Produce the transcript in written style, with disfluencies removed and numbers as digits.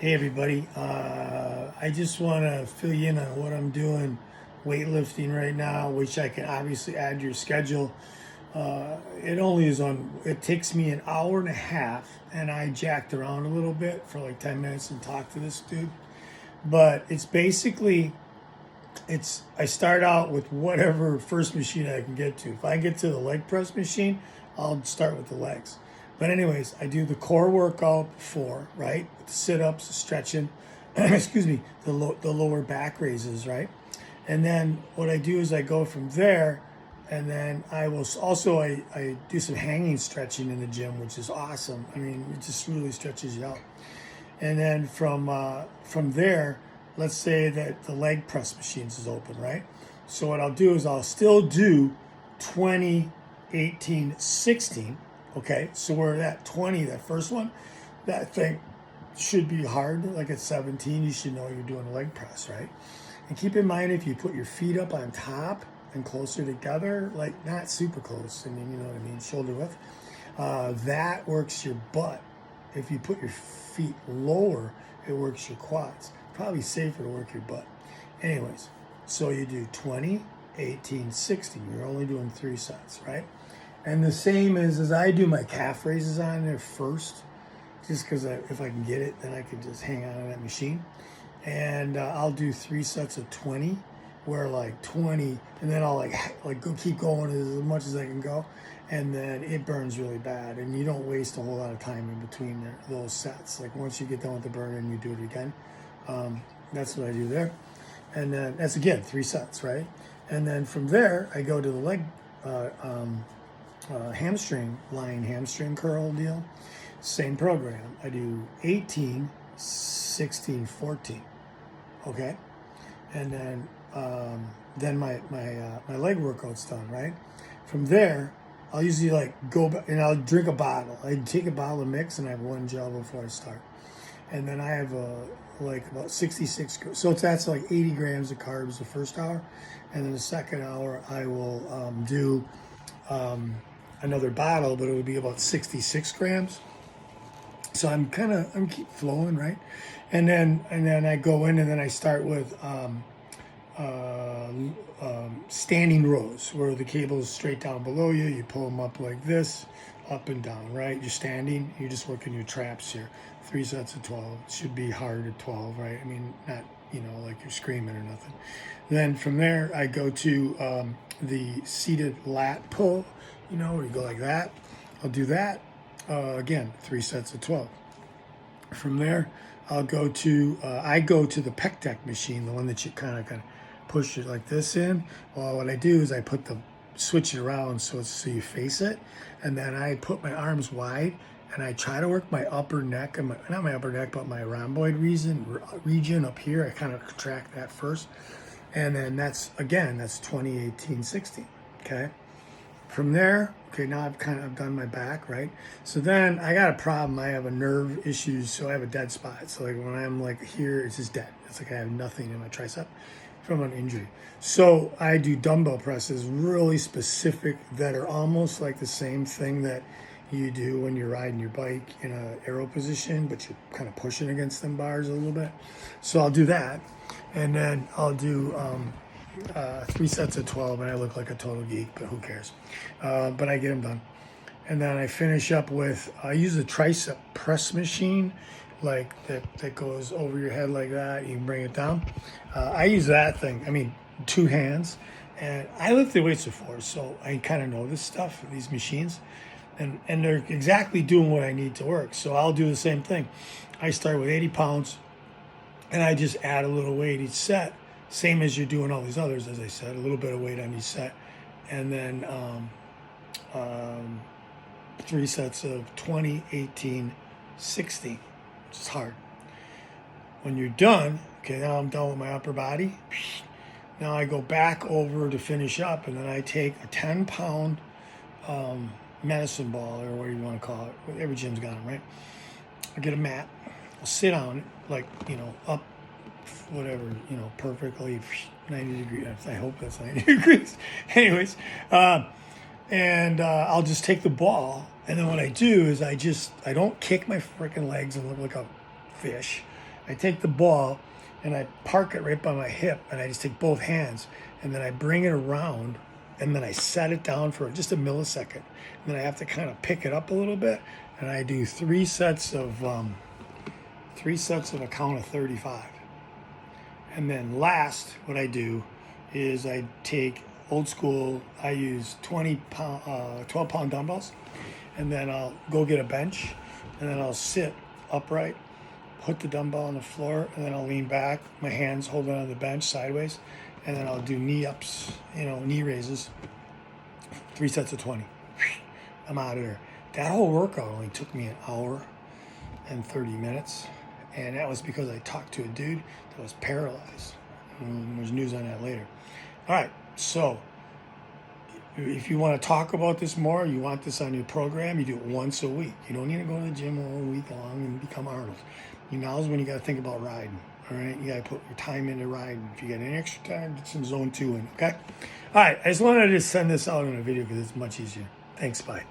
Hey everybody, I just want to fill you in on what I'm doing weightlifting right now, which I can obviously add to your schedule. It takes me an hour and a half, and I jacked around a little bit for like 10 minutes and talked to this dude. But it's basically, I start out with whatever first machine I can get to. If I get to the leg press machine, I'll start with the legs. But anyways, I do the core workout before, right? With the sit-ups, the stretching, excuse me, the lower back raises, right? And then what I do is I go from there, and then I do some hanging stretching in the gym, which is awesome. I mean, it just really stretches you out. And then from there, let's say that the leg press machines is open, right? So what I'll do is I'll still do 20, 18, 16. Okay, so we're at 20, that first one. That thing should be hard. Like at 17, you should know you're doing a leg press, right? And keep in mind, if you put your feet up on top and closer together, like not super close, I mean, you know what I mean, shoulder width, that works your butt. If you put your feet lower, it works your quads. Probably safer to work your butt. Anyways, so you do 20, 18, 16. You're only doing 3 sets, right? And the same as I do my calf raises on there first, just because if I can get it, then I can just hang on to that machine. And I'll do 3 sets of 20, where like 20, and then I'll like go keep going as much as I can go, and then it burns really bad, and you don't waste a whole lot of time in between those sets. Like once you get done with the burn and you do it again, that's what I do there. And then that's again 3 sets, right? And then from there I go to the leg lying hamstring curl deal. Same program. I do 18, 16, 14. Okay, and then my leg workout's done, right? From there, I'll usually like go back and I'll drink a bottle. I take a bottle of mix and I have 1 gel before I start, and then I have like about 66. So that's like 80 grams of carbs the first hour, and then the second hour I will do another bottle, but it would be about 66 grams. So I'm keep flowing, right? And then I go in and then I start with standing rows, where the cable is straight down below you. You pull them up like this, up and down, right? You're standing. You're just working your traps here. 3 sets of 12. It should be hard at 12, right? I mean, not like you're screaming or nothing. Then from there, I go to the seated lat pull. Where you go like that. I'll do that. Again, 3 sets of 12. From there, I go to the pec deck machine, the one that you kind of push it like this in. Well, what I do is I switch it around so you face it, and then I put my arms wide and I try to work my upper neck, and not my upper neck, but my rhomboid region up here. I kind of contract that first, and then that's 20, 18, 16. Okay. From there, okay, now I've done my back, right? So then I got a problem. I have a nerve issues, so I have a dead spot. So like when I'm like here, it's just dead. It's like I have nothing in my tricep from an injury. So I do dumbbell presses, really specific, that are almost like the same thing that you do when you're riding your bike in a aero position, but you're kind of pushing against them bars a little bit. So I'll do that, and then I'll do 3 sets of 12, and I look like a total geek, but who cares? But I get them done. And then I finish up with, I use a tricep press machine, like that goes over your head like that. You can bring it down. I use that thing, 2 hands. And I lifted weights before, so I kind of know this stuff, these machines. And they're exactly doing what I need to work. So I'll do the same thing. I start with 80 pounds, and I just add a little weight each set. Same as you're doing all these others, as I said, a little bit of weight on each set. And then 3 sets of 20, 18, 16, which is hard. When you're done, okay, now I'm done with my upper body. Now I go back over to finish up, and then I take a 10-pound medicine ball, or whatever you want to call it. Every gym's got them, right? I get a mat. I'll sit on it, like, up, whatever, perfectly 90 degrees. I hope that's 90 degrees. Anyways, and I'll just take the ball, and then what I do is I don't kick my freaking legs and look like a fish. I take the ball and I park it right by my hip, and I just take both hands, and then I bring it around, and then I set it down for just a millisecond. And then I have to kind of pick it up a little bit, and I do three sets of a count of 35. And then last, what I do is I take old school, I use 12-pound dumbbells, and then I'll go get a bench, and then I'll sit upright, put the dumbbell on the floor, and then I'll lean back, my hands holding on the bench sideways, and then I'll do knee ups, knee raises, 3 sets of 20. I'm out of there. That whole workout only took me an hour and 30 minutes, and that was because I talked to a dude that was paralyzed. There's news on that later. All right, so if you want to talk about this more, you want this on your program, you do it once a week. You don't need to go to the gym all week long and become Arnold. Now's when you got to think about riding. All right, you got to put your time into riding. If you get any extra time, get some zone 2 in. Okay. All right, I just wanted to send this out in a video because it's much easier. Thanks. Bye.